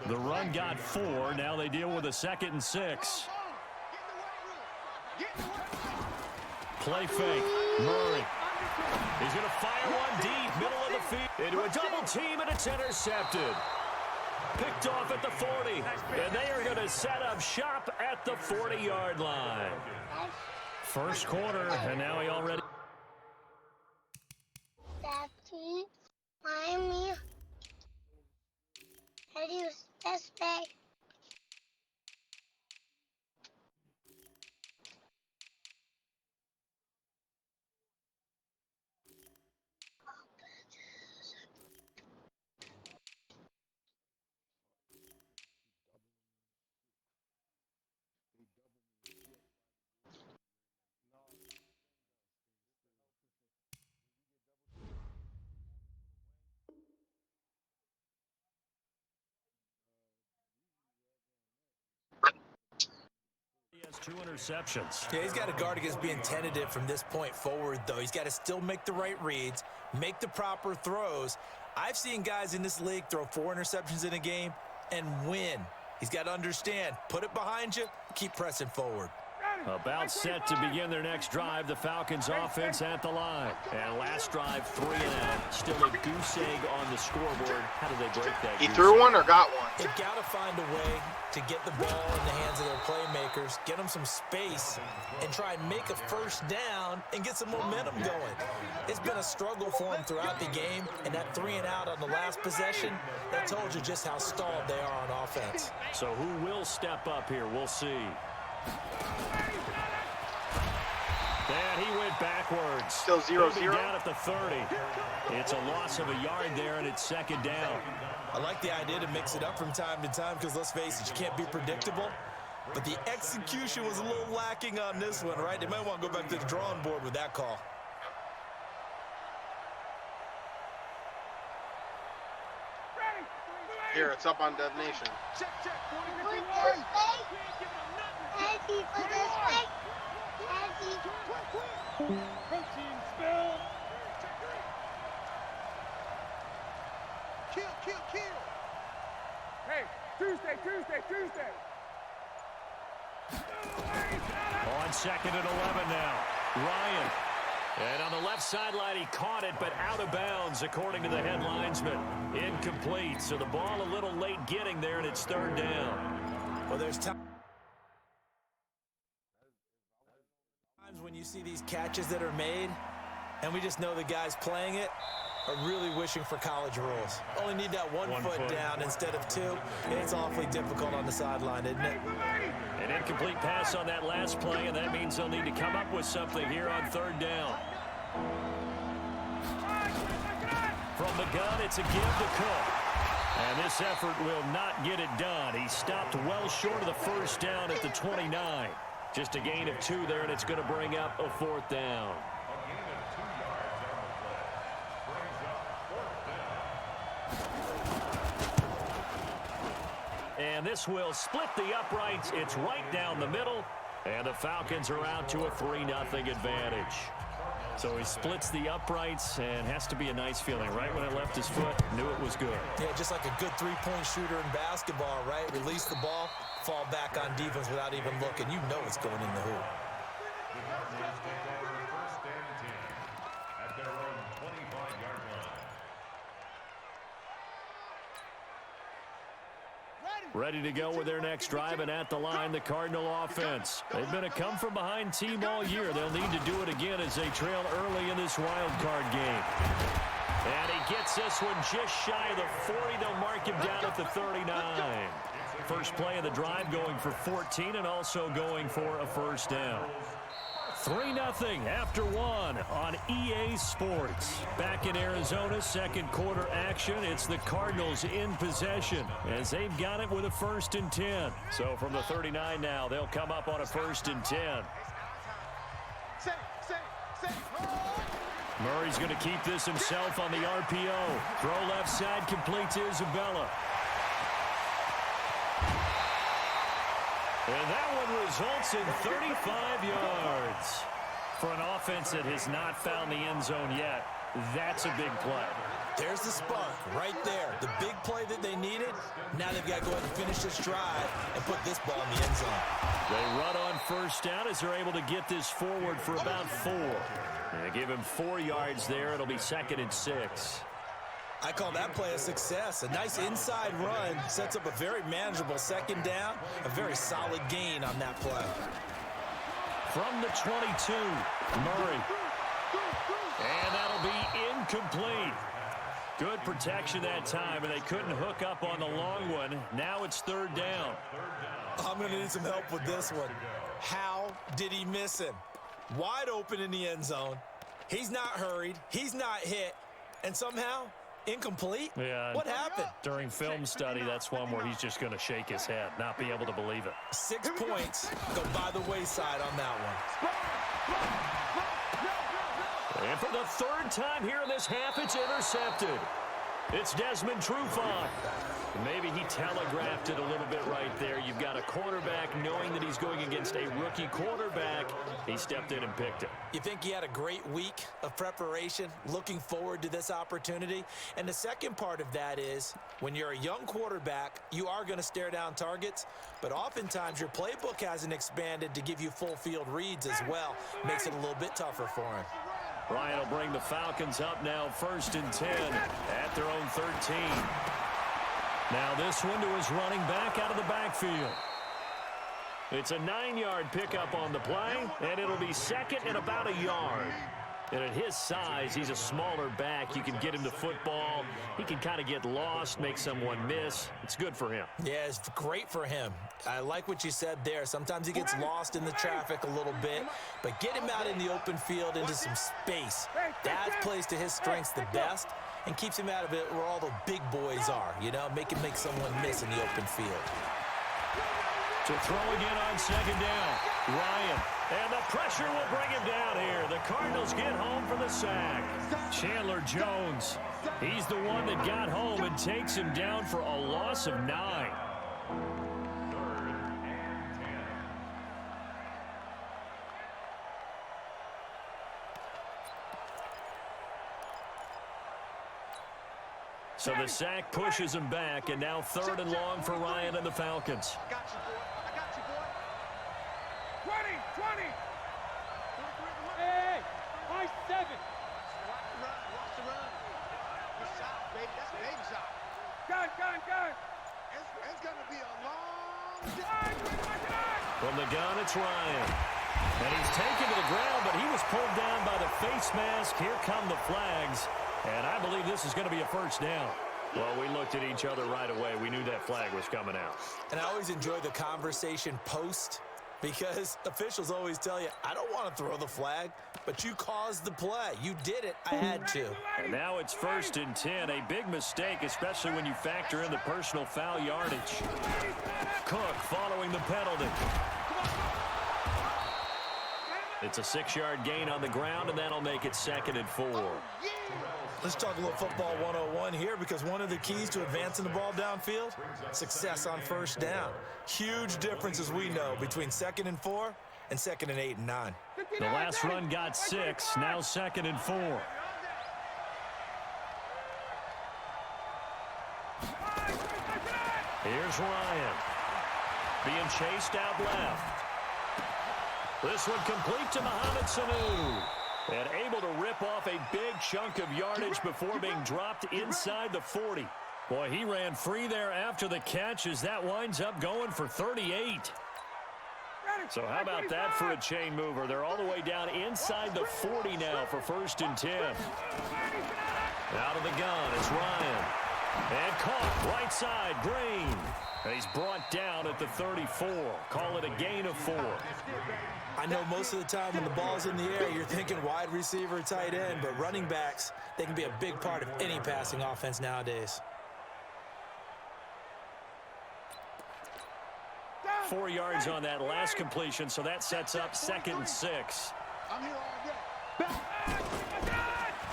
The run got 4. Now they deal with a 2nd and 6. Play fake. Murray. He's going to fire one deep, middle of the field. Into a double team, and it's intercepted. Picked off at the 40. And they are going to set up shop at the 40-yard line. First quarter, and now he already... Daddy, Mommy, how do you suspect? He has 2 interceptions. Yeah, he's got to guard against being tentative from this point forward, though. He's got to still make the right reads, make the proper throws. I've seen guys in this league throw 4 interceptions in a game and win. He's got to understand, put it behind you, keep pressing forward. About set to begin their next drive, the Falcons offense at the line. And last drive, 3 and out. Still a goose egg on the scoreboard. How do they break that? He threw one or got one? They've got to find a way to get the ball in the hands of their playmakers, get them some space, and try and make a first down and get some momentum going. It's been a struggle for them throughout the game, and that 3 and out on the last possession, that told you just how stalled they are on offense. So who will step up here? We'll see. And he went backwards. Still 0-0. Down at the 30. It's a loss of a yard there, and it's 2nd down. I like the idea to mix it up from time to time because, let's face it, you can't be predictable. But the execution was a little lacking on this one, right? They might want to go back to the drawing board with that call. Here, it's up on Dev Nation. Put this way. Daddy, put this way. Daddy. Protein spill. Kill. Hey, Tuesday. On 2nd and 11 now. Ryan. And on the left sideline, he caught it, but out of bounds, according to the head linesman. Incomplete. So the ball a little late getting there, and it's 3rd down. Well, there's times when you see these catches that are made, and we just know the guys playing it are really wishing for college rules. Only need that one foot down instead of 2. It's awfully difficult on the sideline, isn't it? An incomplete pass on that last play, and that means they'll need to come up with something here on 3rd down. From the gun, it's a give to Cook. And this effort will not get it done. He stopped well short of the first down at the 29. Just a gain of 2 there, and it's going to bring up a 4th down. And this will split the uprights. It's right down the middle. And the Falcons are out to a 3-0 advantage. So he splits the uprights, and has to be a nice feeling. Right when it left his foot, knew it was good. Yeah, just like a good 3-point shooter in basketball, right? Release the ball, fall back on defense without even looking. You know it's going in the hoop. Ready to go with their next drive, and at the line, the Cardinal offense. They've been a come-from-behind team all year. They'll need to do it again as they trail early in this wild card game. And he gets this one just shy of the 40. They'll mark him down at the 39. First play of the drive, going for 14 and also going for a first down. 3-0 after 1 on EA Sports. Back in Arizona, second quarter action. It's the Cardinals in possession as they've got it with a 1st and 10. So from the 39 now, they'll come up on a 1st and 10. Murray's going to keep this himself on the RPO. Throw left side, complete to Isabella. And that one results in 35 yards. For an offense that has not found the end zone yet, that's a big play. There's the spark right there. The big play that they needed. Now they've got to go ahead and finish this drive and put this ball in the end zone. They run on first down as they're able to get this forward for about 4. They give him 4 yards there. It'll be 2nd and 6. I call that play a success. A nice inside run sets up a very manageable 2nd down. A very solid gain on that play. From the 22, Murray. And that'll be incomplete. Good protection that time, and they couldn't hook up on the long one. Now it's 3rd down. I'm going to need some help with this one. How did he miss him? Wide open in the end zone. He's not hurried. He's not hit. And somehow, incomplete? Yeah. What happened? During film study, that's one where he's just going to shake his head, not be able to believe it. 6 points go by the wayside on that one. And for the 3rd time here in this half, it's intercepted. It's Desmond Trufant. Maybe he telegraphed it a little bit right there. You've got a quarterback knowing that he's going against a rookie quarterback. He stepped in and picked it. You think he had a great week of preparation, looking forward to this opportunity? And the second part of that is, when you're a young quarterback, you are going to stare down targets, but oftentimes your playbook hasn't expanded to give you full field reads as well. Makes it a little bit tougher for him. Ryan will bring the Falcons up now 1st and 10 at their own 13. Now this one to his running back out of the backfield. It's a 9-yard pickup on the play, and it'll be 2nd and about a yard. And at his size, he's a smaller back. You can get him to football. He can kind of get lost, make someone miss. It's good for him. Yeah, it's great for him. I like what you said there. Sometimes he gets lost in the traffic a little bit, but get him out in the open field into some space. That plays to his strengths the best and keeps him out of it where all the big boys are, you know, make someone miss in the open field. To throw again on 2nd down, Ryan. And the pressure will bring him down here. The Cardinals get home for the sack. Chandler Jones, he's the one that got home and takes him down for a loss of 9. So the sack pushes him back, and now 3rd and long for Ryan and the Falcons. I got you, boy. I got you, boy. 20, 20. Hey, my 7. Watch the run. Good shot, baby. That's a baby shot. Gun. It's going to be a long day. From the gun, it's Ryan. And he's taken to the ground, but he was pulled down by the face mask. Here come the flags. And I believe this is going to be a 1st down. Well, we looked at each other right away. We knew that flag was coming out. And I always enjoy the conversation post, because officials always tell you, I don't want to throw the flag, but you caused the play. You did it. I had to. And now it's 1st and 10. A big mistake, especially when you factor in the personal foul yardage. Cook following the penalty. It's a 6-yard gain on the ground, and that'll make it 2nd and 4. Let's talk a little football 101 here, because one of the keys to advancing the ball downfield, success on 1st down. Huge difference, as we know, between 2nd and 4 and 2nd and 8 and 9. The last run got 6, now 2nd and 4. Here's Ryan. Being chased out left. This one complete to Mohamed Sanu. And able to rip off a big chunk of yardage before being dropped inside the 40. Boy, he ran free there after the catch as that winds up going for 38. So how about that for a chain mover? They're all the way down inside the 40 now for 1st and 10. Out of the gun, it's Ryan. And caught right side, Green. And he's brought down at the 34. Call it a gain of 4. I know most of the time when the ball's in the air, you're thinking wide receiver, tight end, but running backs, they can be a big part of any passing offense nowadays. 4 yards on that last completion, so that sets up 2nd and 6. I'm here all day.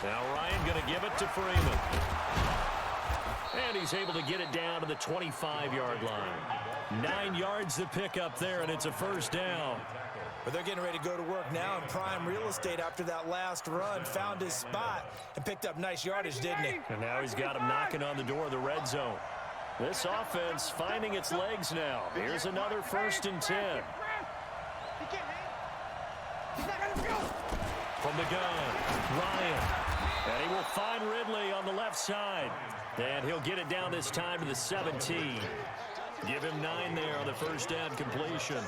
Now Ryan going to give it to Freeman. And he's able to get it down to the 25-yard line. 9 yards to pick up there, and it's a 1st down. But they're getting ready to go to work now in prime real estate after that last run. Found his spot and picked up nice yardage, didn't he? And now he's got him knocking on the door of the red zone. This offense finding its legs now. Here's another 1st and 10. He can't hang. He's not going to go. From the gun, Ryan. And he will find Ridley on the left side. And he'll get it down this time to the 17. Give him 9 there on the first down completion.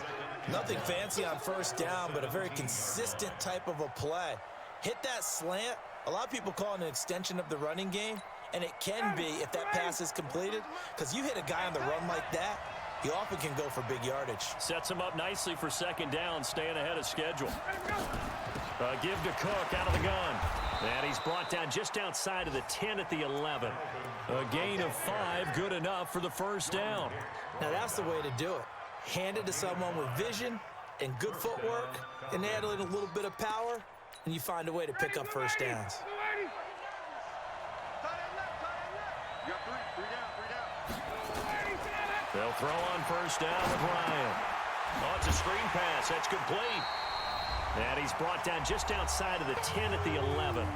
Nothing fancy on first down, but a very consistent type of a play. Hit that slant. A lot of people call it an extension of the running game, and it can be if that pass is completed, because you hit a guy on the run like that, he often can go for big yardage. Sets him up nicely for 2nd down, staying ahead of schedule. Give to Cook out of the gun. And he's brought down just outside of the 10 at the 11. A gain of 5, good enough for the 1st down. Now that's the way to do it. Hand it to someone with vision and good footwork, and add in a little bit of power, and you find a way to pick up first downs. You got three down. They'll throw on 1st down with Ryan. Oh, it's a screen pass. That's complete. And he's brought down just outside of the 10 at the 11.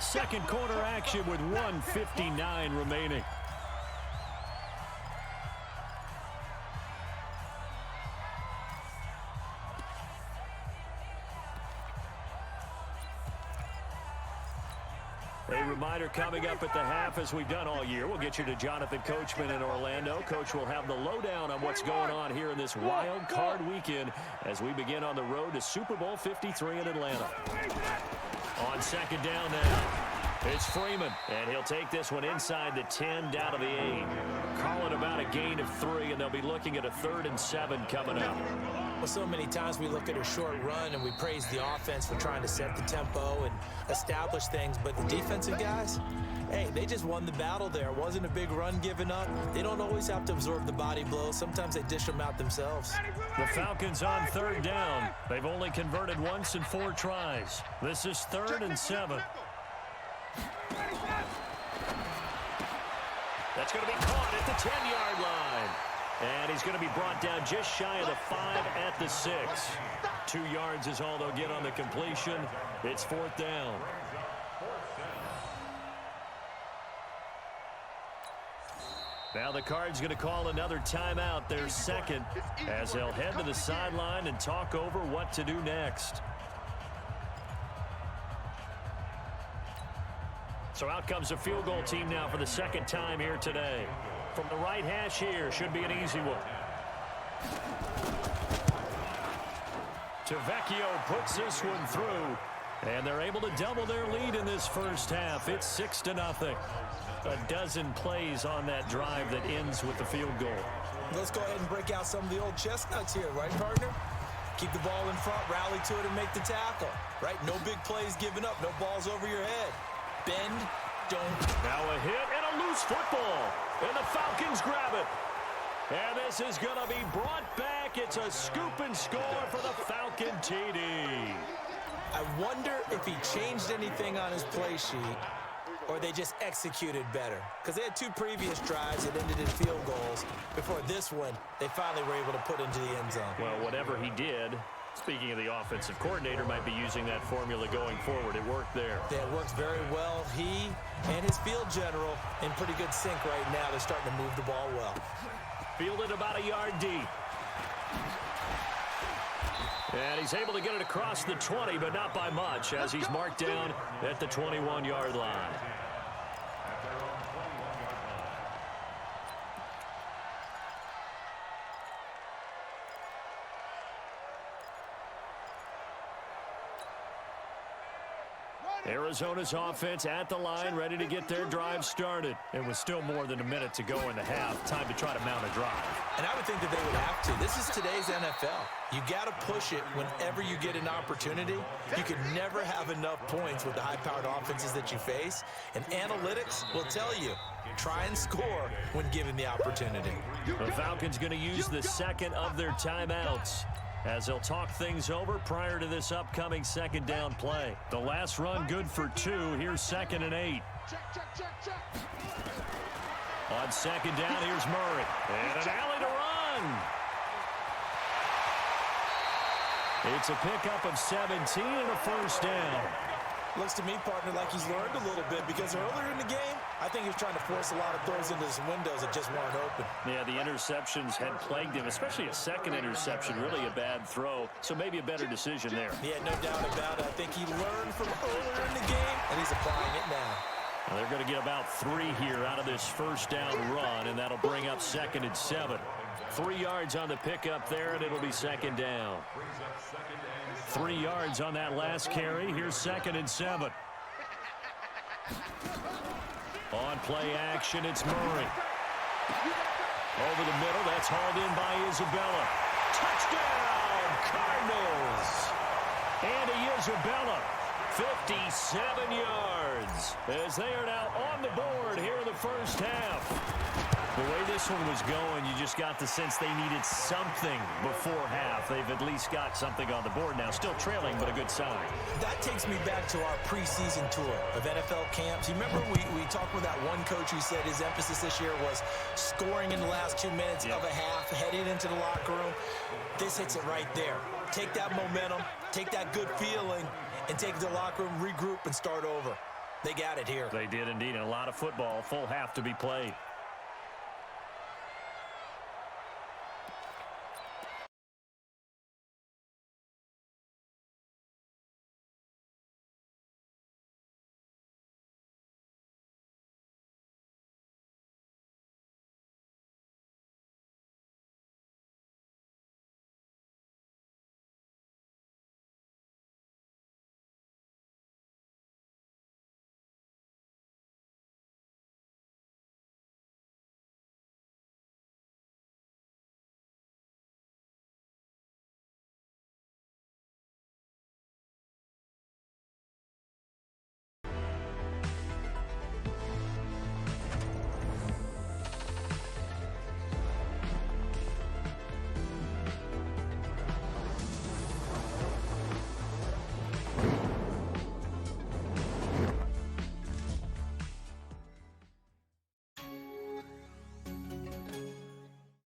Second quarter action with 1:59 remaining. A reminder coming up at the half, as we've done all year. We'll get you to Jonathan Coachman in Orlando. Coach will have the lowdown on what's going on here in this wild card weekend as we begin on the road to Super Bowl 53 in Atlanta. On 2nd down now, it's Freeman, and he'll take this one inside the 10 down to the 8. Call it about a gain of 3, and they'll be looking at a 3rd and 7 coming up. Well, so many times we look at a short run and we praise the offense for trying to set the tempo and establish things, but the defensive guys, hey, they just won the battle there. It wasn't a big run given up. They don't always have to absorb the body blows. Sometimes they dish them out themselves. The Falcons on 3rd down. They've only converted once in 4 tries. This is 3rd and 7. That's going to be caught at the 10-yard line. And he's going to be brought down just shy of the 5 at the 6. 2 yards is all they'll get on the completion. It's 4th down. Now the Cards going to call another timeout, their 2nd, as they'll head to the sideline and talk over what to do next. So out comes a field goal team now for the 2nd time here today. From the right hash here, should be an easy one. Tavecchio puts this one through, and they're able to double their lead in this first half. It's 6-0. A dozen plays on that drive that ends with the field goal. Let's go ahead and break out some of the old chestnuts here, right, partner? Keep the ball in front, rally to it, and make the tackle, right? No big plays given up, no balls over your head. Bend, don't. Now a hit and a loose football, and the Falcons grab it. And this is going to be brought back. It's a scoop and score for the Falcon TD. I wonder if he changed anything on his play sheet or they just executed better. Because they had 2 previous drives that ended in field goals. Before this one, they finally were able to put into the end zone. Well, whatever he did, speaking of the offensive coordinator, might be using that formula going forward. It worked there. Yeah, it works very well. He and his field general in pretty good sync right now. They're starting to move the ball well. Fielded about a yard deep. And he's able to get it across the 20, but not by much, as he's marked down at the 21-yard line. Arizona's offense at the line, ready to get their drive started. It was still more than a minute to go in the half. Time to try to mount a drive. And I would think that they would have to. This is today's NFL. You got to push it whenever you get an opportunity. You can never have enough points with the high-powered offenses that you face. And analytics will tell you, try and score when given the opportunity. The Falcons going to use the 2nd of their timeouts, as they'll talk things over prior to this upcoming 2nd down play. The last run good for 2. Here's 2nd and 8. On 2nd down, here's Murray. And an alley to run. It's a pickup of 17 and a first down. Looks to me, partner, like he's learned a little bit because earlier in the game, I think he was trying to force a lot of throws into his windows that just weren't open. Yeah, the interceptions had plagued him, especially a second interception, really a bad throw. So maybe a better decision there. Yeah, no doubt about it. I think he learned from earlier in the game, and he's applying it now. Well, they're going to get about 3 here out of this first down run, and that'll bring up 2nd and 7. 3 yards on the pickup there, and it'll be 2nd down. 3 yards on that last carry. Here's 2nd and 7. On play action, it's Murray. Over the middle, that's hauled in by Isabella. Touchdown, Cardinals! Andy Isabella, 57 yards, as they are now on the board here in the first half. The way this one was going, you just got the sense they needed something before half. They've at least got something on the board now. Still trailing, but a good sign. That takes me back to our preseason tour of NFL camps. You remember we talked with that one coach who said his emphasis this year was scoring in the last 2 minutes of a half, heading into the locker room. This hits it right there. Take that momentum, take that good feeling, and take it to the locker room, regroup, and start over. They got it here. They did indeed, and a lot of football, full half to be played.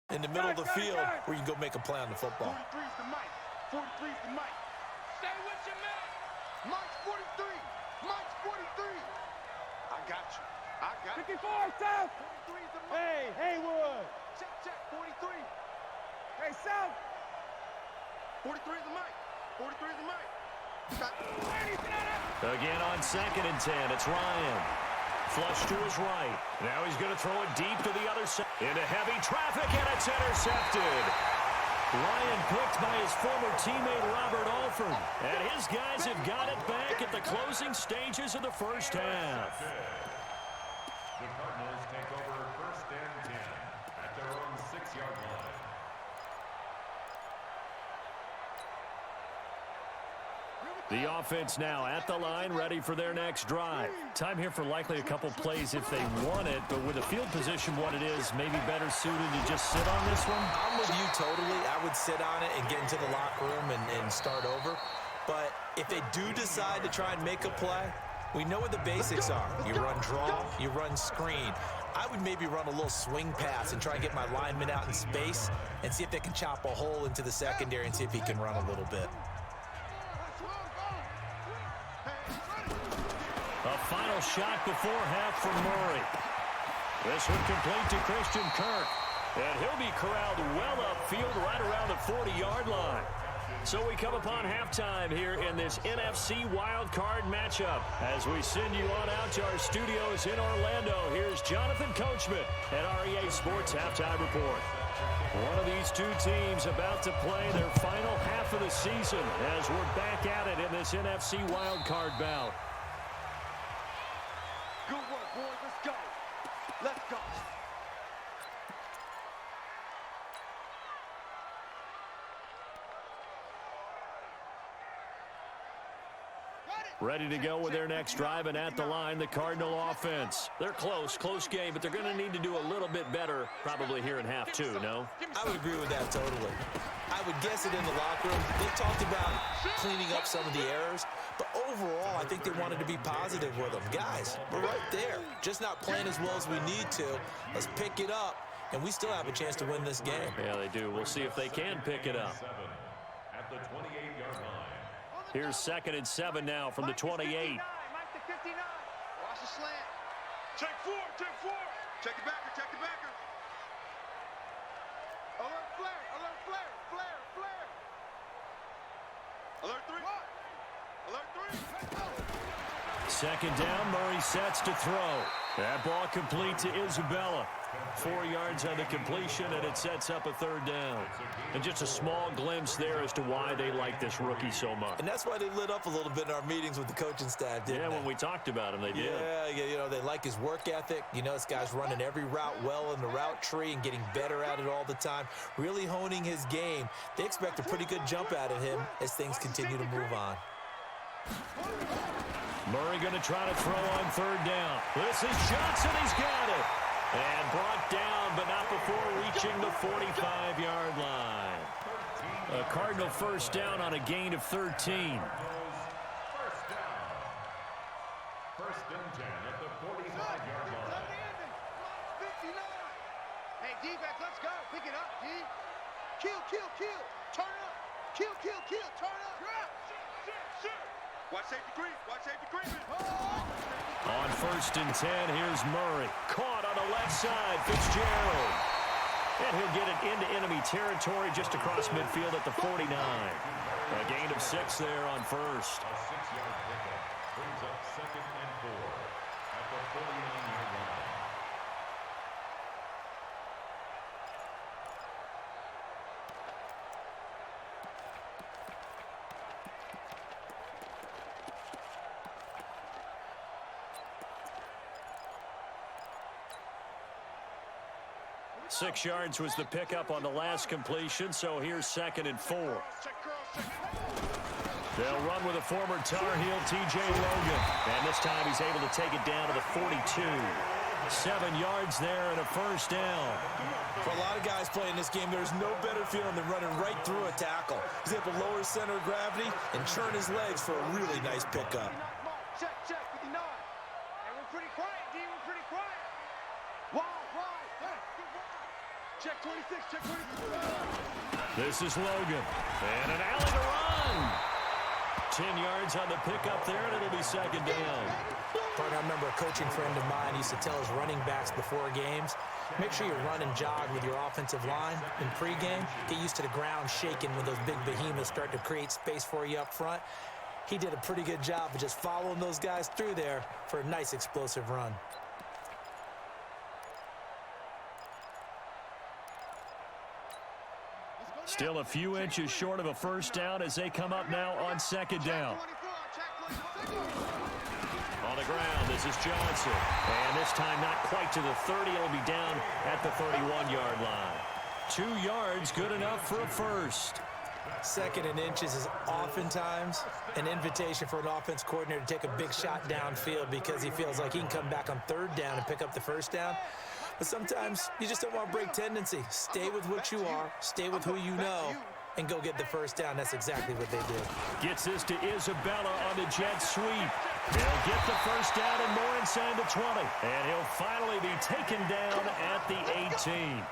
In the middle of the field where you can go make a play on the football. 43's the mic. 43's the mic. Stay with your man. Mike's 43. Mike's 43. I got you. I got you. 54, South. 43's the mic. Hey, Haywood. Check, 43. Hey, South. 43's the mic. 43's the mic. Again on 2nd and 10, it's Ryan. Flush to his right. Now he's going to throw it deep to the other side. Into heavy traffic, and it's intercepted. Ryan picked by his former teammate Robert Alford. And his guys have got it back at the closing stages of the first half. The Cardinals take over 1st and 10 at their own 6-yard line. The offense now at the line, ready for their next drive. Time here for likely a couple plays if they want it, but with the field position what it is, maybe better suited to just sit on this one? I'm with you totally. I would sit on it and get into the locker room and start over. But if they do decide to try and make a play, we know what the basics are. You run draw, you run screen. I would maybe run a little swing pass and try and get my lineman out in space and see if they can chop a hole into the secondary and see if he can run a little bit. A final shot before half from Murray. This one complete to Christian Kirk. And he'll be corralled well upfield right around the 40-yard line. So we come upon halftime here in this NFC wildcard matchup. As we send you on out to our studios in Orlando, here's Jonathan Coachman at REA Sports Halftime Report. One of these two teams about to play their final half of the season as we're back at it in this NFC wildcard bout. Good work, boys. Let's go. Let's go. Ready to go with their next drive, and at the line, the Cardinal offense. They're close game, but they're going to need to do a little bit better probably here in half two, no? I would agree with that totally. I would guess it in the locker room. They talked about cleaning up some of the errors, but overall, I think they wanted to be positive with them. Guys, we're right there. Just not playing as well as we need to. Let's pick it up, and we still have a chance to win this game. Yeah, they do. We'll see if they can pick it up. At the 28-yard Here's 2nd and 7 now from the 28. Mike the 59. Watch the slant. Check 4, check 4. Check the backer, check the backer. Alert flare, alert flare, flare, flare. Alert 3. Alert 3. 2nd down, Murray sets to throw. That ball complete to Isabella. 4 yards on the completion, and it sets up a 3rd down. And just a small glimpse there as to why they like this rookie so much. And that's why they lit up a little bit in our meetings with the coaching staff, didn't Yeah, they? when we talked about him, they did. Yeah, you know, they like his work ethic. You know, this guy's running every route well in the route tree and getting better at it all the time, really honing his game. They expect a pretty good jump out of him as things continue to move on. Murray going to try to throw on 3rd down. This is Johnson. He's got it. And brought down, but not before reaching the 45-yard line. A Cardinal 1st down on a gain of 13. First down. 1st and 10 at the 45-yard line. 59. Hey, D-back, let's go. Pick it up, D. Kill, kill, kill. Turn up. Kill, kill, kill. Turn up. Drop. Shit. Watch safety creep. Watch safety creeping. On 1st and 10, here's Murray. Caught on the left side, Fitzgerald. And he'll get it into enemy territory just across midfield at the 49. A gain of 6 there on 1st. A 6-yard pickup brings up 2nd and 4 at the 49-yard line. Six yards was the pickup on the last completion, so here's 2nd and 4. They'll run with a former Tar Heel, T.J. Logan. And this time he's able to take it down to the 42. 7 yards there and a 1st down. For a lot of guys playing this game, there's no better feeling than running right through a tackle. He's able to lower his center of gravity and churn his legs for a really nice pickup. Check, 59. Hey, we're pretty quiet, D. We're pretty quiet. Wide. Hey. Check 26, check 26. This is Logan. And an alley to run. 10 yards on the pickup there, and it'll be 2nd down. Partner, I remember a coaching friend of mine used to tell his running backs before games, make sure you run and jog with your offensive line in pregame. Get used to the ground shaking when those big behemoths start to create space for you up front. He did a pretty good job of just following those guys through there for a nice explosive run. Still a few inches short of a 1st down as they come up now on 2nd down. On the ground, this is Johnson. And this time not quite to the 30. It'll be down at the 31-yard line. 2 yards, good enough for a 1st. 2nd and inches is oftentimes an invitation for an offense coordinator to take a big shot downfield because he feels like he can come back on 3rd down and pick up the 1st down. But sometimes you just don't want to break tendency. Stay with what you are, stay with who you know, and go get the 1st down. That's exactly what they did. Gets this to Isabella on the jet sweep. He'll get the 1st down and more inside the 20. And he'll finally be taken down at the 18.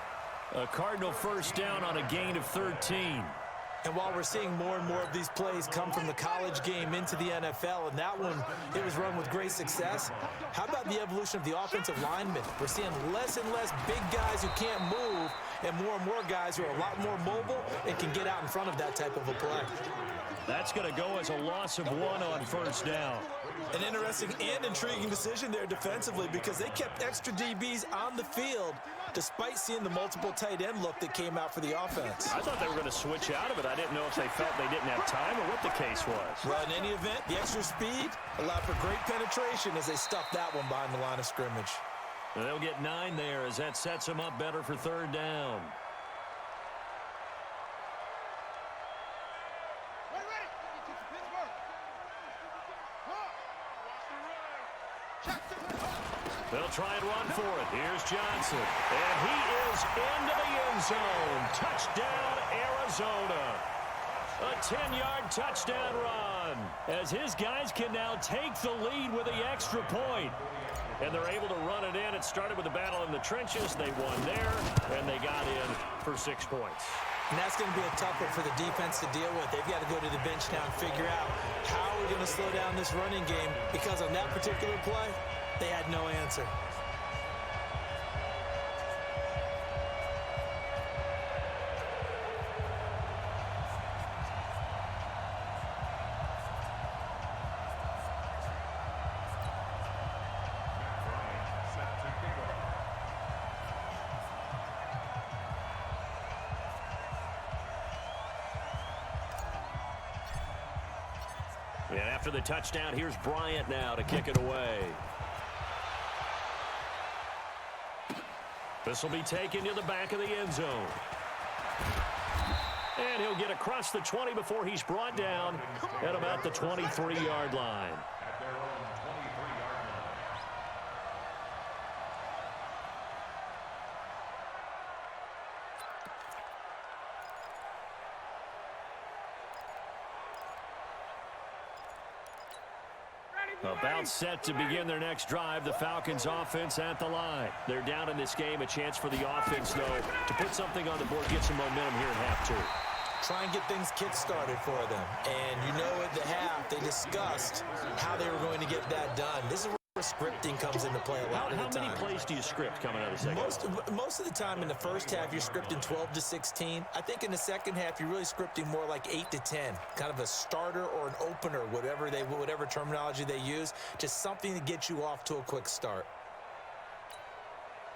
A Cardinal 1st down on a gain of 13. And while we're seeing more and more of these plays come from the college game into the NFL, and that one, it was run with great success, how about the evolution of the offensive linemen? We're seeing less and less big guys who can't move and more guys who are a lot more mobile and can get out in front of that type of a play. That's going to go as a loss of 1 on 1st down. An interesting and intriguing decision there defensively because they kept extra DBs on the field despite seeing the multiple tight end look that came out for the offense. I thought they were going to switch out of it. I didn't know if they felt they didn't have time or what the case was. Well, in any event, the extra speed allowed for great penetration as they stuffed that one behind the line of scrimmage. And they'll get 9 there as that sets them up better for 3rd down. They'll try and run for it. Here's Johnson. And he is into the end zone. Touchdown, Arizona. A 10-yard touchdown run. As his guys can now take the lead with the extra point. And they're able to run it in. It started with a battle in the trenches. They won there, and they got in for 6 points. And that's going to be a tough one for the defense to deal with. They've got to go to the bench now and figure out how we're going to slow down this running game, because on that particular play, they had no answer. And after the touchdown, here's Bryant now to kick it away. This will be taken to the back of the end zone. And he'll get across the 20 before he's brought down at about the 23-yard line. At their own 23-yard line. About set to begin their next drive, the Falcons offense at the line. They're down in this game. A chance for the offense, though, to put something on the board, get some momentum here in half two. Try and get things kick-started for them. And you know at the half, they discussed how they were going to get that done. This is where scripting comes into play a lot of the time. How many plays do you script coming out of the second? Most of the time in the first half, you're scripting 12 to 16. I think in the second half, you're really scripting more like 8 to 10. Kind of a starter or an opener, whatever terminology they use. Just something to get you off to a quick start.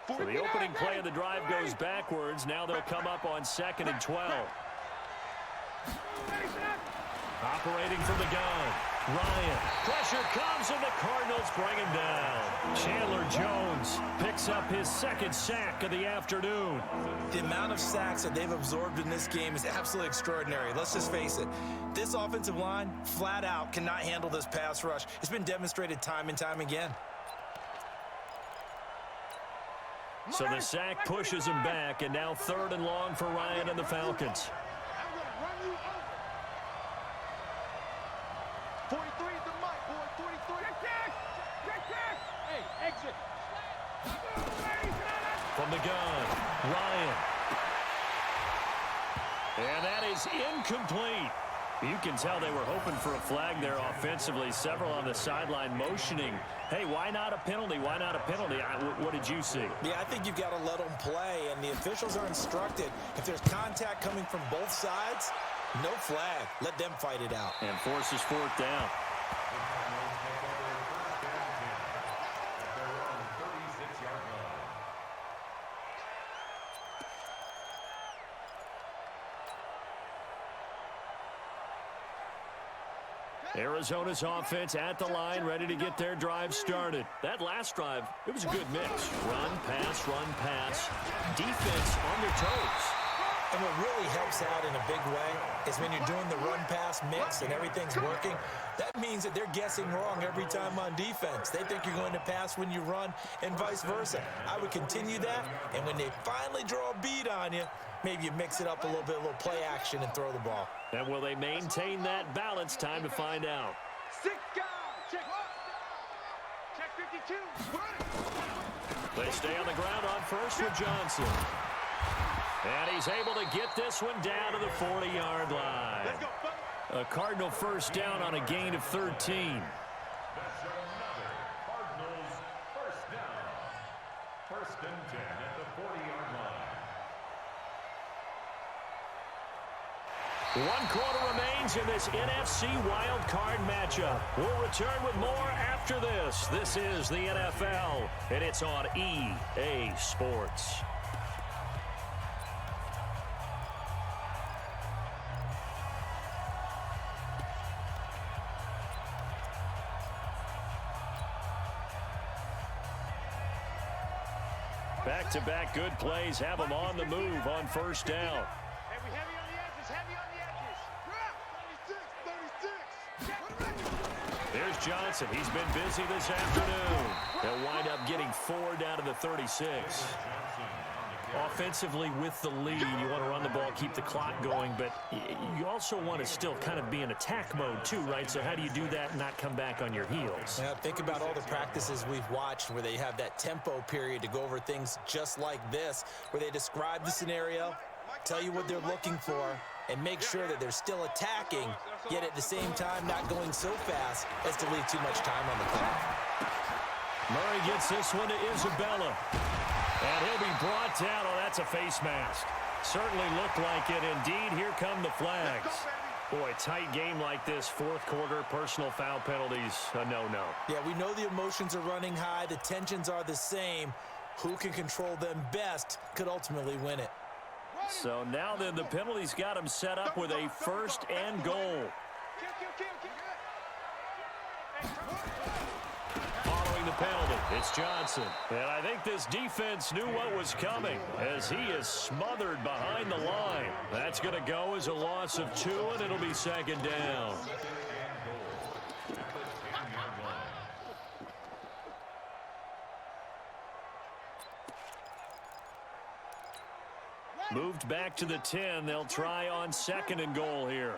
So the opening play of the drive goes backwards. Now they'll come up on 2nd and 12. Operating from the gun. Ryan. Pressure comes, and the Cardinals bring him down. Chandler Jones picks up his second sack of the afternoon. The amount of sacks that they've absorbed in this game is absolutely extraordinary. Let's just face it. This offensive line, flat out, cannot handle this pass rush. It's been demonstrated time and time again. So the sack pushes him back, and now 3rd and long for Ryan and the Falcons. 43 is the mic, boy. 43. Hey, exit. From the gun, Ryan. And that is incomplete. You can tell they were hoping for a flag there offensively. Several on the sideline motioning. Hey, why not a penalty? Why not a penalty? What did you see? Yeah, I think you've got to let them play, and the officials are instructed. If there's contact coming from both sides, no flag. Let them fight it out. And forces 4th down. Arizona's offense at the line, ready to get their drive started. That last drive, it was a good mix. Run, pass, defense on their toes. And what really helps out in a big way is when you're doing the run-pass mix and everything's working, that means that they're guessing wrong every time on defense. They think you're going to pass when you run and vice versa. I would continue that, and when they finally draw a bead on you, maybe you mix it up a little bit, a little play action, and throw the ball. And will they maintain that balance? Time to find out. 6 guys. Check 52. They stay on the ground on first with Johnson. And he's able to get this one down to the 40-yard line. Let's go, A Cardinal first down on a gain of 13. That's another Cardinals first down. 1st and 10 at the 40-yard line. 1 quarter remains in this NFC Wild Card matchup. We'll return with more after this. This is the NFL, and it's on EA Sports. Back-to-back good plays have them on the move on first down. Hey, we heavy on the edges, heavy on the edges. 36. There's Johnson. He's been busy this afternoon. They'll wind up getting 4 down to the 36. Offensively with the lead, you want to run the ball, keep the clock going, but you also want to still kind of be in attack mode too, right? So how do you do that and not come back on your heels? Now, think about all the practices we've watched where they have that tempo period to go over things just like this, where they describe the scenario, tell you what they're looking for, and make sure that they're still attacking, yet at the same time not going so fast as to leave too much time on the clock. Murray gets this one to Isabella. And he'll be brought down. Oh, that's a face mask. Certainly looked like it. Indeed, here come the flags. Boy, tight game like this, fourth quarter, personal foul penalties, a no-no. Yeah, we know the emotions are running high. The tensions are the same. Who can control them best could ultimately win it. So now then, the penalties got him set up with a first and goal. Following the penalty, it's Johnson. And I think this defense knew what was coming as he is smothered behind the line. That's going to go as a loss of 2, and it'll be second down. Moved back to the 10. They'll try on second and goal here.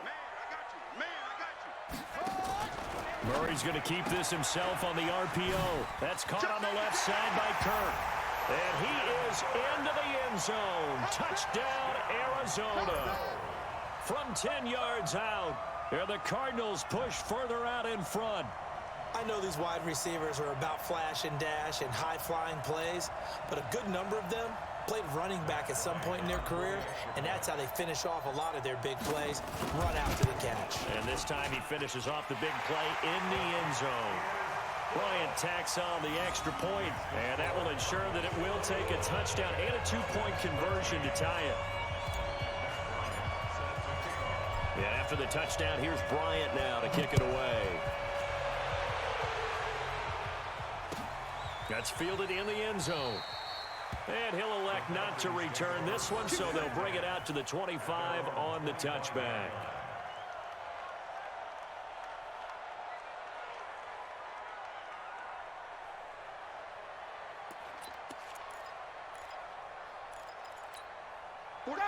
Murray's going to keep this himself on the RPO. That's caught on the left side by Kirk. And he is into the end zone. Touchdown, Arizona. From 10 yards out, the Cardinals push further out in front. I know these wide receivers are about flash and dash and high-flying plays, but a good number of them played running back at some point in their career, and that's how they finish off a lot of their big plays, run after the catch. And this time he finishes off the big play in the end zone. Bryant tacks on the extra point, and that will ensure that it will take a touchdown and a 2-point conversion to tie it. And after the touchdown, here's Bryant now to kick it away. That's fielded in the end zone. And he'll elect not to return this one, so they'll bring it out to the 25 on the touchback.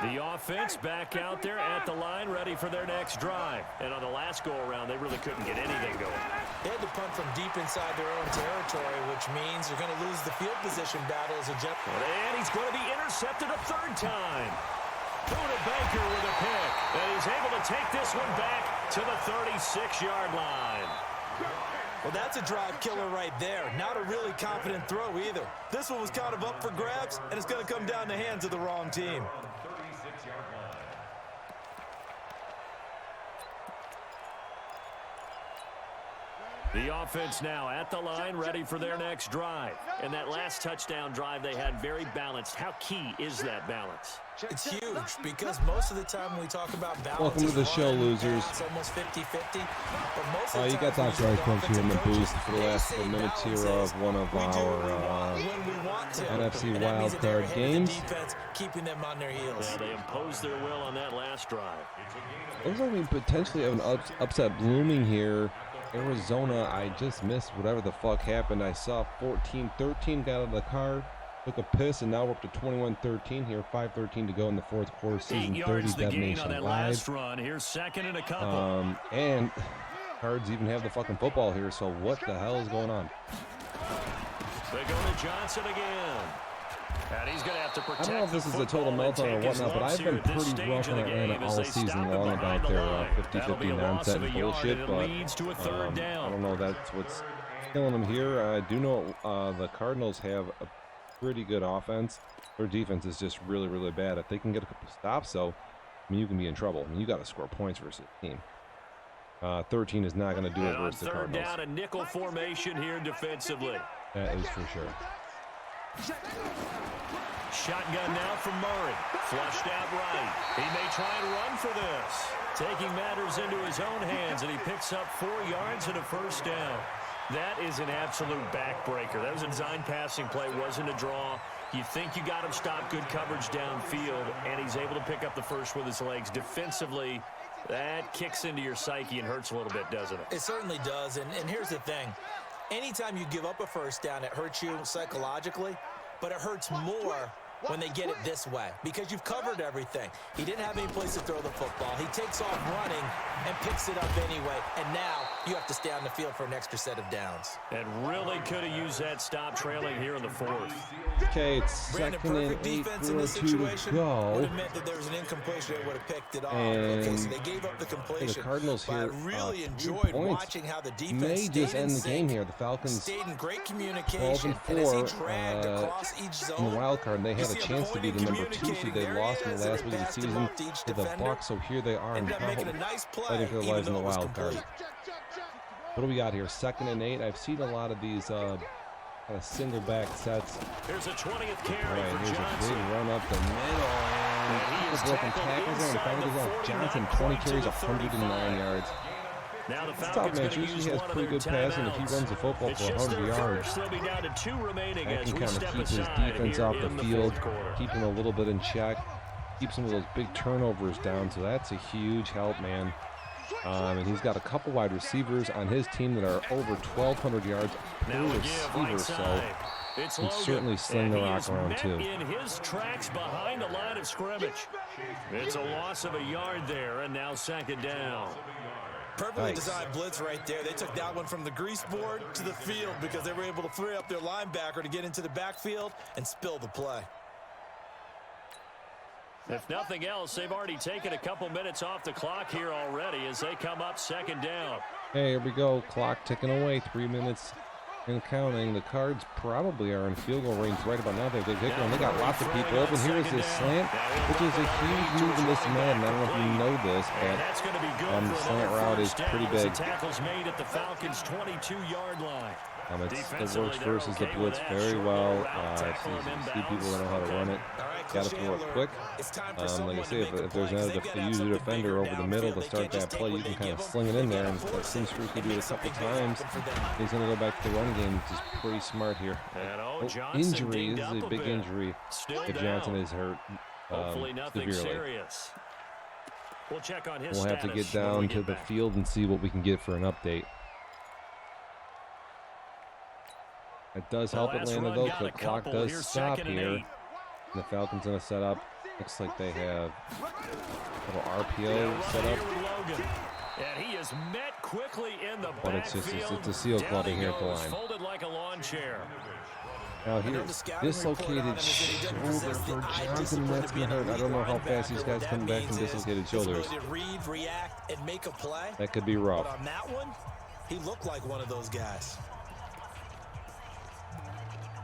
The offense back out there at the line, ready for their next drive. And on the last go-around, they really couldn't get anything going. They had to punt from deep inside their own territory, which means they're going to lose the field position battle as a jet. And he's going to be intercepted a third time. Buda Baker with a pick. And he's able to take this one back to the 36-yard line. Well, that's a drive killer right there. Not a really confident throw either. This one was kind of up for grabs, and it's going to come down the hands of the wrong team. The offense now at the line, ready for their next drive. And that last touchdown drive they had very balanced. How key is that balance? It's huge because most of the time when we talk about balance, welcome to the show, losers. It's almost 50-50. But most of the You got Dr. Coach here in the booth for the last couple minutes here of one of our NFC wildcard games. Keeping them on their heels. Yeah, they imposed their will on that last drive. Looks like we potentially have an upset blooming here. Arizona, I just missed whatever the fuck happened. I saw 14-13 got out of the car, took a piss, and now we're up to 21-13 here. 5:13 to go in the fourth quarter. Season 30 Dev Nation live. Last run. Here's second and a couple. And Cards even have the fucking football here. So what the hell is going on? They go to Johnson again. And he's going to have to protect. I don't know if this is a total meltdown or whatnot, but I've been pretty rough on Atlanta all season long about their 50-50 nonsense bullshit. But I don't know that's what's killing them here. I do know the Cardinals have a pretty good offense. Their defense is just really, really bad. If they can get a couple stops, though, I mean, you can be in trouble. I mean, you got to score points versus the team. 13 is not going to do it versus the Cardinals. Third down, a nickel formation here defensively. That is for sure. Shotgun now from Murray. Flushed out right. He may try and run for this. Taking matters into his own hands, and he picks up 4 yards and a first down. That is an absolute backbreaker. That was a design passing play, wasn't a draw. You think you got him stopped, good coverage downfield, and he's able to pick up the first with his legs. Defensively, that kicks into your psyche and hurts a little bit, doesn't it? It certainly does, and here's the thing. Anytime you give up a first down, it hurts you psychologically, but it hurts more when they get it this way because you've covered everything. He didn't have any place to throw the football. He takes off running and picks it up anyway. And now you have to stay on the field for an extra set of downs. And really could have used that stop trailing here in the fourth. Okay, it's second and 8, 4-2 to go. Would have meant that there was an incompletion. They would have picked it off. And okay, so they gave up the completion. the Cardinals here, but I really 3 enjoyed points watching how the defense may just end the stayed game in here. The Falcons stayed in great 12 communication. and 4 as he dragged across each zone, in the wild card, and they had you a see chance to be the number 2 seed. They lost in the last week of the season to the Bucs, so here they are ended up making a nice play, fighting for their even lives in though the it was wild card. complete. What do we got here? Second and 8. I've seen a lot of these kind of single back sets. Here's a 20th All carry right, for here's a Johnson. big run up the middle, and he is a broken tackled tackles there, and inside finally the goes off. 49, Johnson, 20 carries, 109 yards. Now the It's tough, Falcons man. going to Usually use he has one of pretty their good passing. If he timeouts. runs the football It's for just 100 their yards, first. They'll be down to 2 remaining that as can we kind of step keep his aside defense here off the in field, fourth quarter. keep him a little bit in check, keep some of those big turnovers down. So that's a huge help, man. And he's got a couple wide receivers on his team that are over 1,200 yards per Now again, receiver, right so side. It's can Logan, certainly sling and the he rock is around met too. in his tracks behind the line of scrimmage. It's a loss of a yard there, and now second down. Perfectly Nice. designed blitz right there. They took that one from the grease board to the field because they were able to free up their linebacker to get into the backfield and spill the play. If nothing else, they've already taken a couple minutes off the clock here already as they come up second down. Hey, here we go. Clock ticking away. 3 minutes and counting. The Cards probably are in field goal range right about now. They got lots of people open. Here is this slant, which is a huge move in this man. I don't know if you know this, And that's going to be good the for slant another route is first down pretty as big. The tackle's made at the Falcons' 22-yard line. It works versus the blitz very well. See people that know how to run it. Got to throw it quick. Like I say, if there's a user defender over the middle to start that play, you can kind of sling it in there. And that seems to do it a couple times. He's going to go back to the run game, which is pretty smart here. Injury. This is a big injury. If Johnson is hurt Hopefully nothing severely. serious. We'll check on his We'll have to status get when we down get to the back. field and see what we can get for an update. It does help last Atlanta, run though, got because a the clock couple. does Here's stop second and here. 8. And the Falcons going to set up. Looks like they have a little RPO They'll run set here up. with Logan. And he is met quickly in the But it's backfield. a seal Down clubbing he here at the goes, line. folded like a lawn chair. Now here, dislocated shoulder for Johnson. That's going to hurt. I don't know how fast these guys come back from dislocated shoulders. Read, react, and make a play. That could be rough. But on that one, he looked like one of those guys.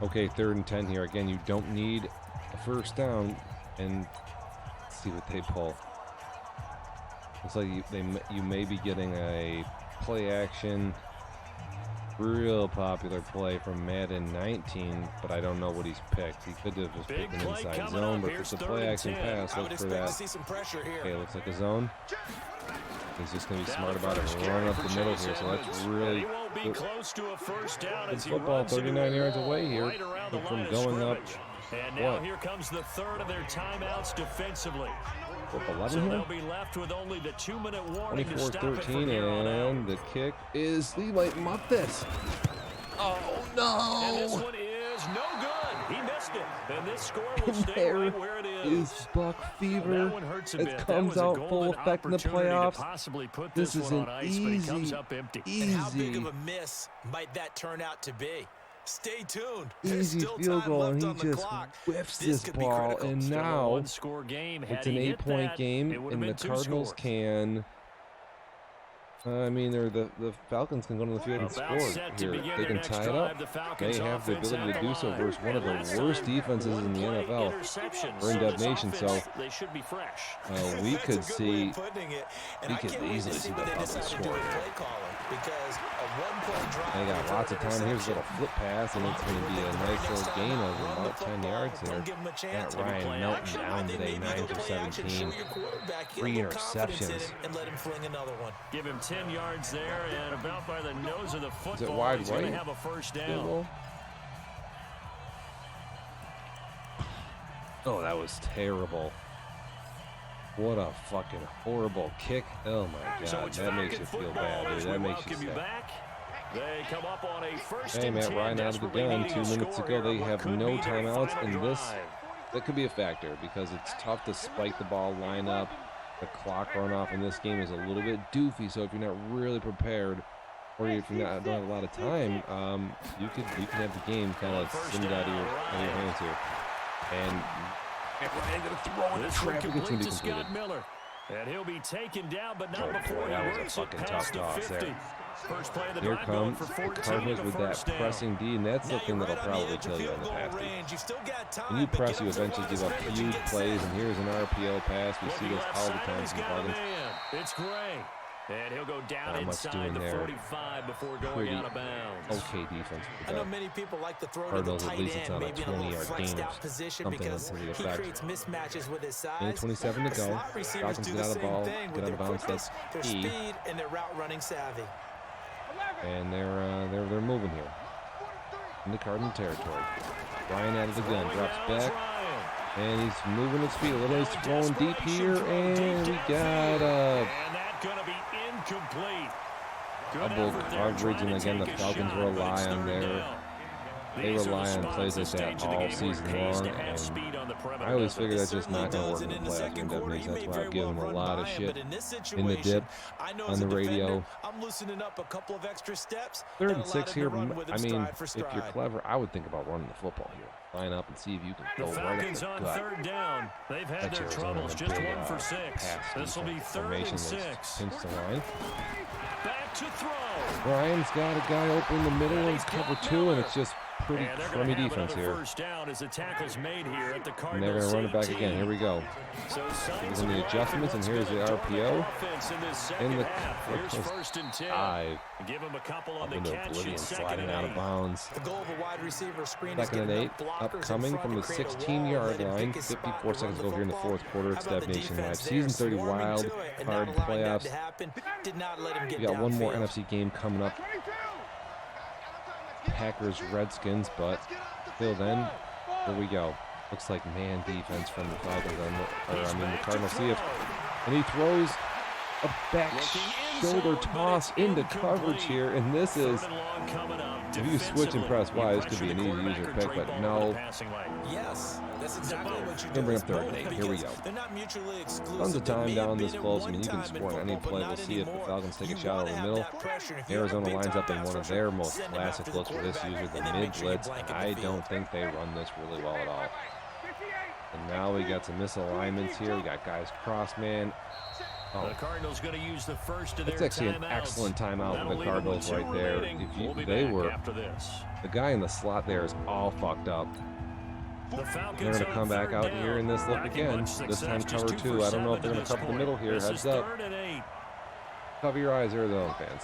Okay, 3rd and 10 here. Again, you don't need a first down. And let's see what they pull. Looks like you may be getting a play action. Real popular play from Madden 19, but I don't know what he's picked. He could have just picked an inside zone, but if it's a play action pass, look for that. Okay, looks like a zone. He's just going to be smart about it and run up the middle here, so that's really good. Close to a first down as he Football runs 39 yards it away here right around the from line of going up. scrimmage. And now here comes the third of their timeouts defensively. Up 11 So here. they'll be left with only the 2-minute warning to stop it 24-13, from here on out. and the kick is he might muff this. Oh And this no! one is no good. He missed it. And this score will stay There right where it is. is Buck fever. That one hurts a It bit. That comes was a out golden full effect in the opportunity to playoffs. possibly put This this is one an on ice, but he comes easy, up empty. And how big of easy, a miss might that turn out to be? Stay tuned. easy Still field time goal, left and on he the just clock. whiffs This this could be ball, critical. and Still a now one-score game. Had it's an he hit 8-point that, game, it would have and the been 2 Cardinals scores. can. I mean, the Falcons can go to the field and About score set to here. begin They their can next tie it drive. up. The Falcons They have the offense ability to at do the so line. versus one of the Last worst time, defenses in the one-play NFL. interception. We're in So Dub this Nation, offense, so they should be fresh. we That's could a good way see of putting it. And we I could can't wait to easily see see what the they Falcons decide to do score with here. play calling because a one-play drive. They got lots of time. Here's a little flip pass, and it's going to be a nice little Next gain time of out, run about the 10 football. yards Don't there. give 'em a chance. Got Ryan play Melton action. down I think today, maybe 9 go for play action, show 17. your quarterback, get a 3 little confidence in interceptions. it, and let him fling another one. Give him 10 yards there, and about by the nose of the football, wide he's going to right? have a first Field down. goal. Oh, that was terrible. What a fucking horrible kick. Oh my So God, it's that makes you Falcon feel football bad, as dude. we That makes you welcome you sad. back. They come up on a first Hey, and Matt 10, Ryan out of the desperately gun needing 2 a minutes score ago. here They on what have could no be their timeouts final in this drive. that could be a factor because it's tough to spike the ball, line up. The clock runoff in this game is a little bit doofy, so if you're not really prepared, or if you don't have a lot of time, you could have the game kind of skimmed out of your hands here. And Ryan going to throw in the traffic. It's going to be completed. Miller. And he'll be taken down, but not Oh, before boy, that he was a works it fucking past tough the toss 50. there. First play of the Here drive going for comes 14 Cardinals and a with that first down. pressing D, and that's the Now thing you're that'll right on the probably edge of kill you in field the goal passing. range. You've still got time, When you but press, get you up to the eventually line give of up scrimmage huge and get plays, and seconds. here's an RPO pass. We see Looking this left all the side, time he's from got a Cardinals. man. It's Gray. And he'll go down Not much inside doing the there. 45 before going Pretty out of bounds. okay defense. I know many people like to throw to the Cardinals, at tight least it's end, not a maybe in a little 20-yard flexed gain out of position something because to the he effect. creates mismatches with his size. Minute 27 to go. Slot receivers Falcons do get the out of the same ball, thing get with out their of bounds. quickness, That's their key. speed, and their route running savvy. And they're moving here into Cardinal territory. Ryan out of the gun, drops back, and he's moving his feet a little. He's throwing deep here, and we got And that's going to be incomplete. double coverage, and again the Falcons rely on plays like that all season long, and I always figure that's just not going to work in the playoffs in Devontae. That's why I've given him a lot of shit in the dip on the radio. I'm loosening up a couple of extra steps. 3rd and 6 here. I mean, if you're clever, I would think about running the football here. Line up and see if you can go right up the on gut. 3rd down. They've had their troubles. Just 1 for 6. This will be 3rd and 6. Pinch the line. Back to throw. Ryan's got a guy open in the middle, and it's cover 2, and it's just pretty And they're crummy gonna have defense another here. first down as the tackle's made here at the And they're going to run it back 18. again. Here we go. So Here's the adjustments, and here's the RPO. In the Here's 1st and 10. dive. Give him a couple on Up the into catch. oblivion, It's 2nd sliding and out of 8. bounds. The goal of a wide receiver screen is 2nd and getting 8, enough blockers in upcoming front from the to create a wall, 16-yard let him line. pick his spot 54 to seconds to run go here in the football. 4th quarter. It's How about Dev the Nation defense Live. there, Season 30 swarming wild to it and card not allowing that playoffs. to happen. Did not let him get We got one more downfield. NFC game coming up. Packers, Redskins, but till then, here we go. Looks like man defense from the Falcons, the Cardinals. See if, and he throws a back shoulder toss into coverage here, and this is, if you switch and press Y, this could be an easy user pick, but no. Yes, that's exactly what you Gonna do. bring It's up 3rd and both 8. Here we because go. They're not mutually exclusive. Tons of They time may down have this been at close. I one mean, you can time in score on any football, play. but We'll not see if the anymore. Falcons take a You shot over wanna the have middle. that pressure. If you have a Arizona big lines time up in pass one of rusher, their most send him out classic to the looks for this quarterback, user, the and then mid make sure you blitz. blanket the I field. don't think they run this really well at all. And now we got some misalignments here. We got guys cross man. Oh, The Cardinals going to use the first of that's their actually an timeouts. excellent timeout That'll for the leave them with Cardinals 2 right there. remaining. If you, We'll be they back were, after this. the guy in the slot there is all fucked up. The Falcons They're going to on come back 3rd out down. here in this look Lacking again. much This time success, just cover 2 2. for I don't know if 7 they're to going to this cover the point. middle here. This Heads is up. 3rd and 8. Cover your eyes, Arizona fans.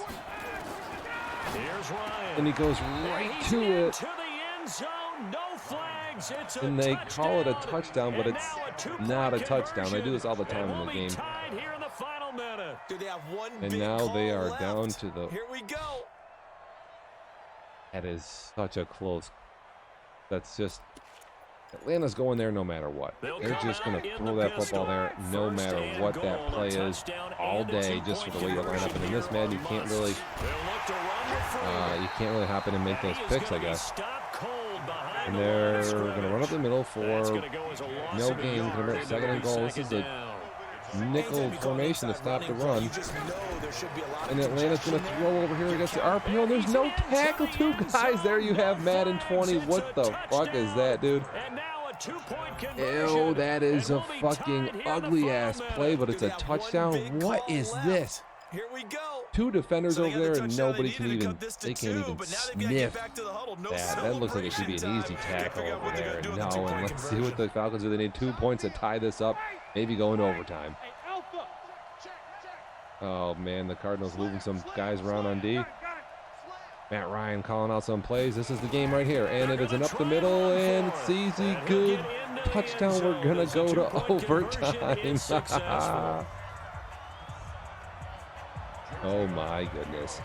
Here's Ryan. And he goes And right he's to it. into the end zone. No flags. It's a And they call it a touchdown. touchdown, but And it's now a two-point not a touchdown. They do this all the conversion. time in And the we'll be game. tied here in the final minute. Do they have one And big now they call are left? down to the. Here we go. That is such a close. That's just. Atlanta's going there no matter what. They'll They're come just going out to in throw the that pistol. football there no First matter and what goal, that play a is touchdown all and a day, just for the way you line up. And in this, man, you can't really. You can't really hop in and make those picks, I guess. And they're going to run up the middle for no gain. Going to bring up 2nd and goal. This is a nickel formation to stop the run. And Atlanta's going to throw over here against the RPO. And there's no tackle. 2 guys. There you have Madden 20. What the fuck is that, dude? Ew, that is a fucking ugly-ass play, but it's a touchdown. What is this? Here we go. 2 defenders over there, and nobody can even. even, they can't even sniff that. That looks like it should be an easy tackle over there. No, and let's see what the Falcons do. They need 2 points to tie this up, maybe go into overtime. Oh, man, the Cardinals moving some guys around on D. Matt Ryan calling out some plays. This is the game right here, and it is an up the middle, and it's easy, good touchdown. We're going to go to overtime. Oh, my goodness.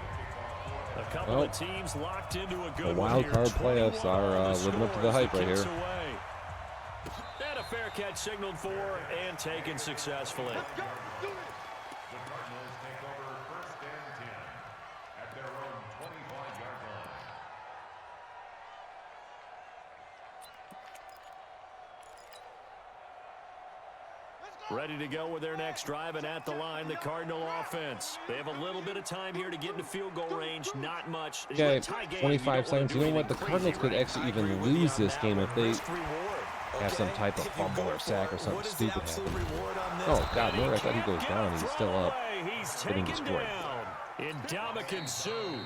A couple of teams locked into a good the wild card playoffs are living up to the hype right here. And a fair catch signaled for and taken successfully. The Cardinals take over 1st and 10 at their own 25-yard line. Ready to go with their next drive, and at the line, the Cardinal offense. They have a little bit of time here to get into field goal range. Not much. Okay, 25 seconds. You know what? The Cardinals could actually even lose this game if they have some type of fumble or sack or something stupid happen. Oh, God, Murray, I thought he goes down. He's still up. He's Getting taken destroyed. down. Ndamukong Suh.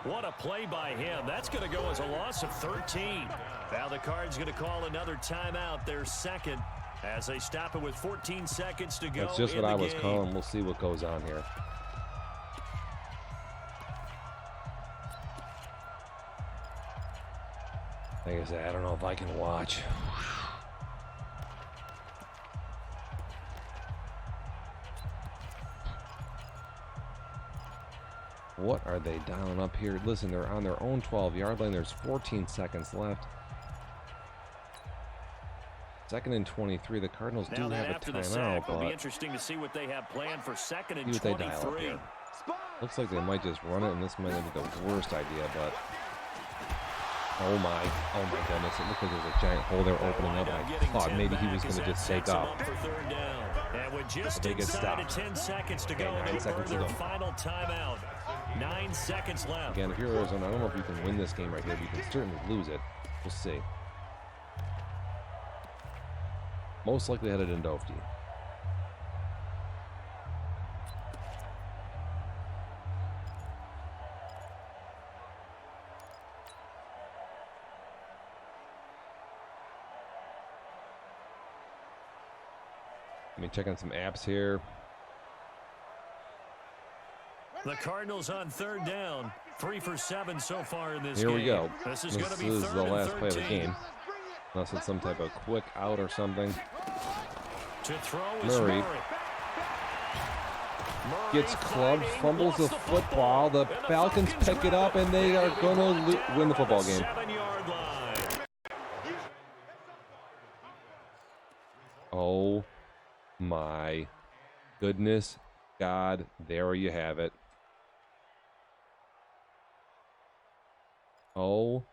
What a play by him. That's going to go as a loss of 13. Now the Cards going to call another timeout, their second, as they stop it with 14 seconds to go. That's just what I was calling. We'll see what goes on here. Like I said, I don't know if I can watch. What are they dialing up here? Listen, they're on their own 12-yard line. There's 14 seconds left. Second and 23. The Cardinals do have a timeout, but it'll be interesting to see what they have planned for second and see what they dial up 23. here. Looks like they might just run it, and this might be the worst idea, but oh my goodness! It looks like there's a giant hole there opening up. I thought maybe he was going to just take off. And with just They get inside of stopped. 10 seconds to go, 9 seconds to their go. final timeout. 9 seconds left. Again, if you're Arizona, I don't know if you can win this game right here. You can certainly lose it. We'll see. Most likely headed in Dofty. Let me check on some apps here. The Cardinals on third down. 3 for 7 so far in this Here game. we go. This is This going to be is third the and last play of the 13. game. Unless it's some type of quick out or something. To throw is Murray Murray gets clubbed, fighting, fumbles the lost football. The and Falcons pick it up, and they are going to win the football game. 7-yard line. Oh my goodness, God, there you have it. Oh.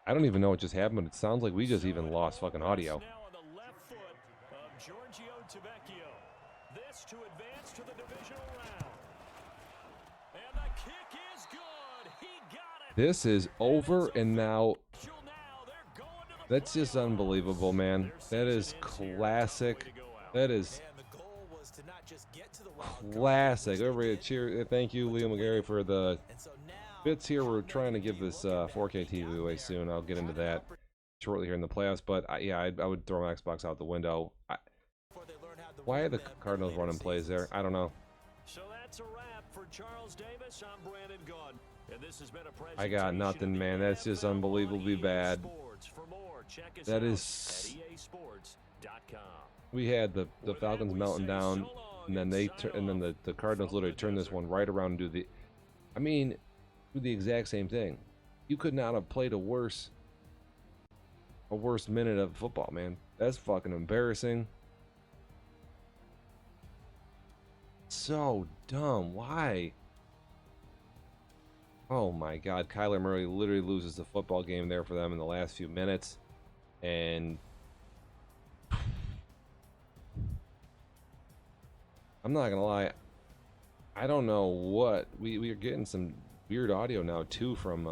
I don't even know what just happened, but it sounds like we just even lost fucking audio. Now on the left foot of Giorgio Tavecchio. This to advance to the divisional round. And the kick is good. He got it. This is over, and now Now they're going to the that's just unbelievable, man. That is classic. That is And the goal was to not just get to the wild card, classic. Everybody cheer. Thank you, Leo McGarry, for the and so now bits here. We're trying to give this 4K TV away soon. I'll get into that shortly here in the playoffs. But yeah, I would throw my Xbox out the window. before they learn how to Why are the run them, Cardinals running plays there? I don't know. So that's a wrap for Charles Davis. I'm Brandon Gunn. And this has been a I got nothing, man. That's just unbelievably bad. For more, check us That out is. at easports.com. We had the Falcons melting down, and then the Cardinals literally turned this one right around and do the. I mean, do the exact same thing. You could not have played a worse minute of football, man. That's fucking embarrassing. So dumb. Why? Oh my God, Kyler Murray literally loses the football game there for them in the last few minutes, and I'm not gonna lie, I don't know what we are getting some weird audio now too from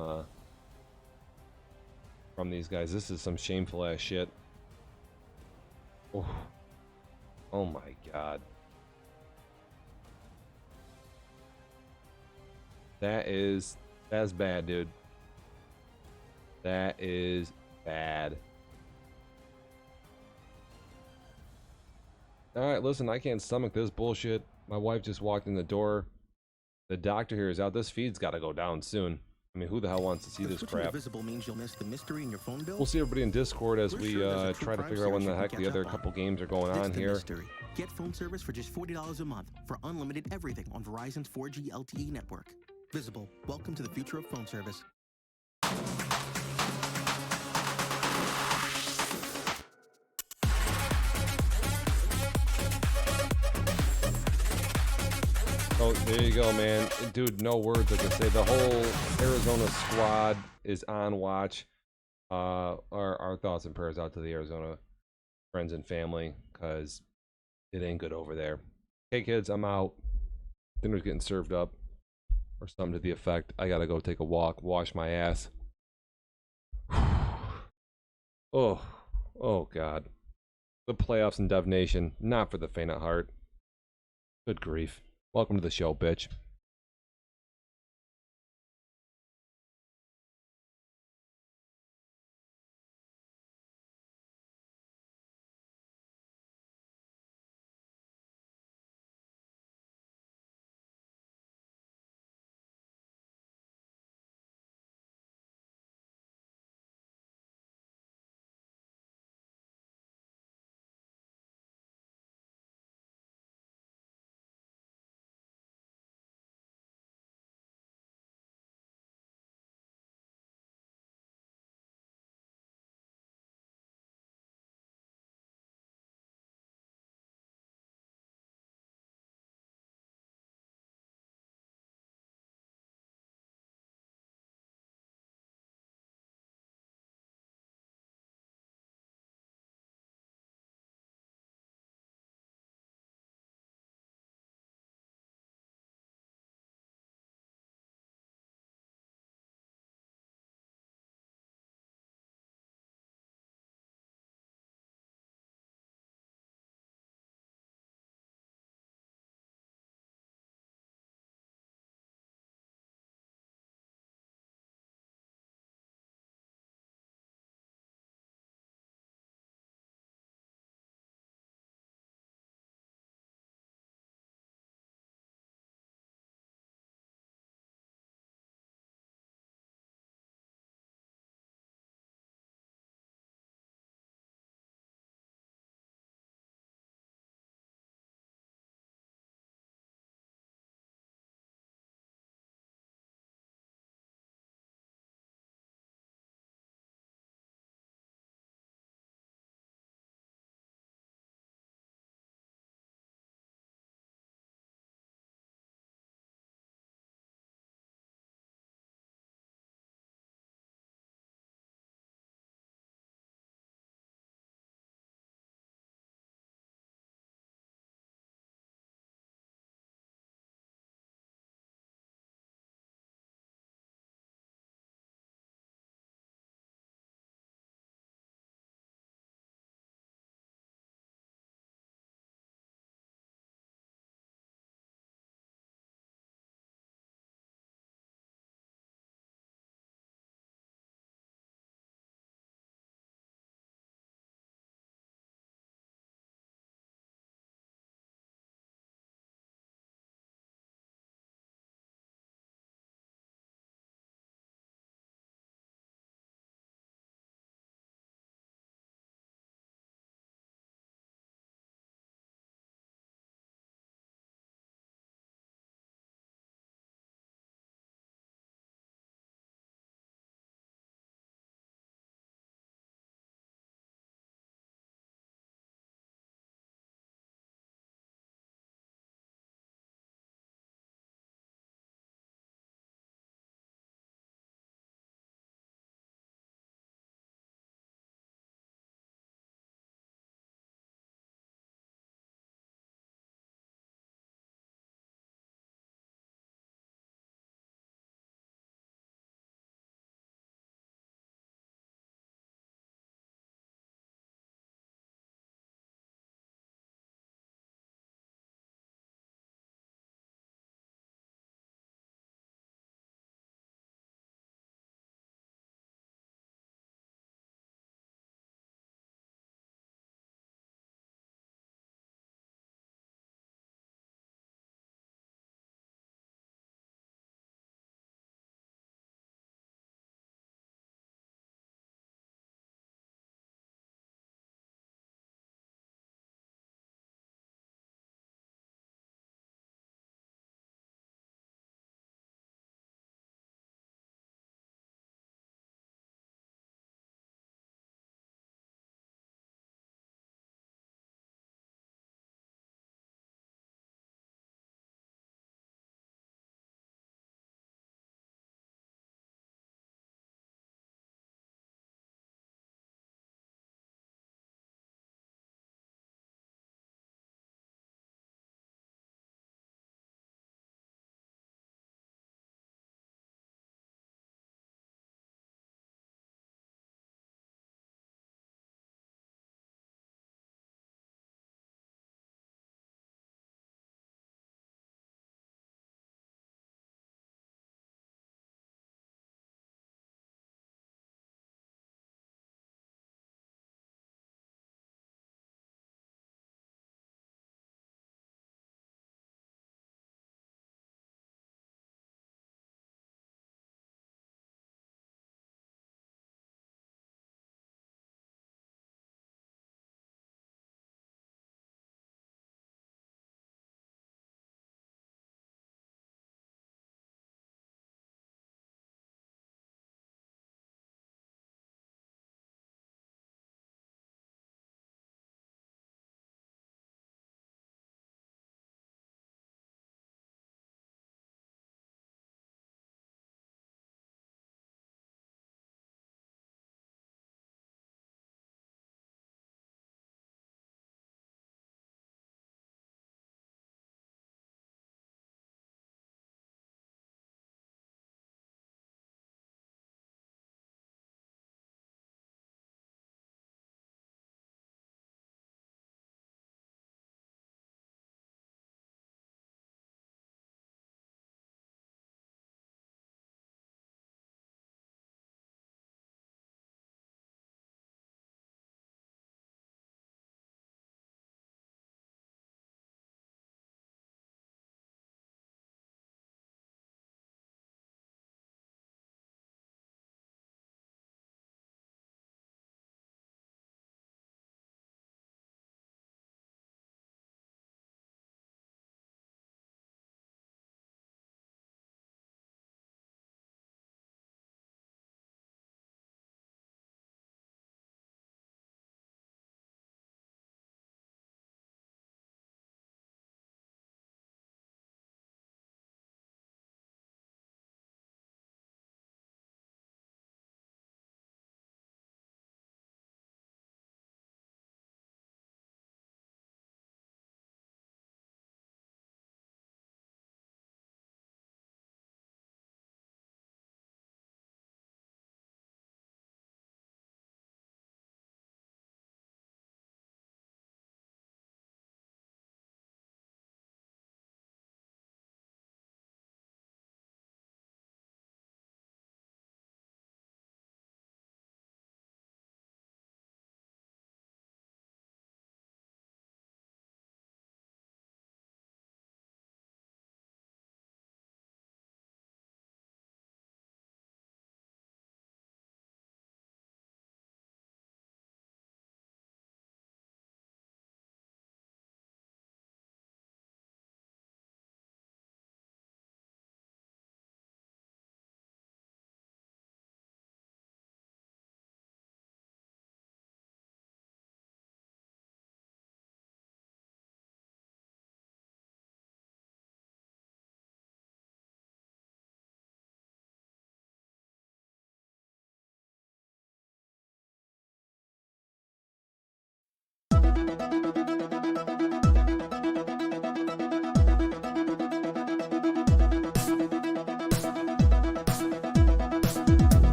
these guys. This is some shameful ass shit. Oh my God. That's bad, dude. That is bad. Alright, listen, I can't stomach this bullshit. My wife just walked in the door. The doctor here is out. This feed's gotta go down soon. I mean, who the hell wants to see this crap? Visible means you'll miss the mystery in your phone bill. We'll see everybody in Discord as We're we sure there's a true try to crime figure out when series the you heck can the catch other up on. couple games are going Ditch on the here. mystery. Get phone service for just $40 a month for unlimited everything on Verizon's 4G LTE network. Visible, welcome to the future of phone service. Oh, there you go, man. Dude, no words I can say. The whole Arizona squad is on watch. Our thoughts and prayers out to the Arizona friends and family, because it ain't good over there. Hey kids, I'm out. Dinner's getting served up, or something to the effect. I gotta go take a walk, wash my ass. Oh God. The playoffs in Dev Nation, not for the faint of heart. Good grief. Welcome to the show, bitch.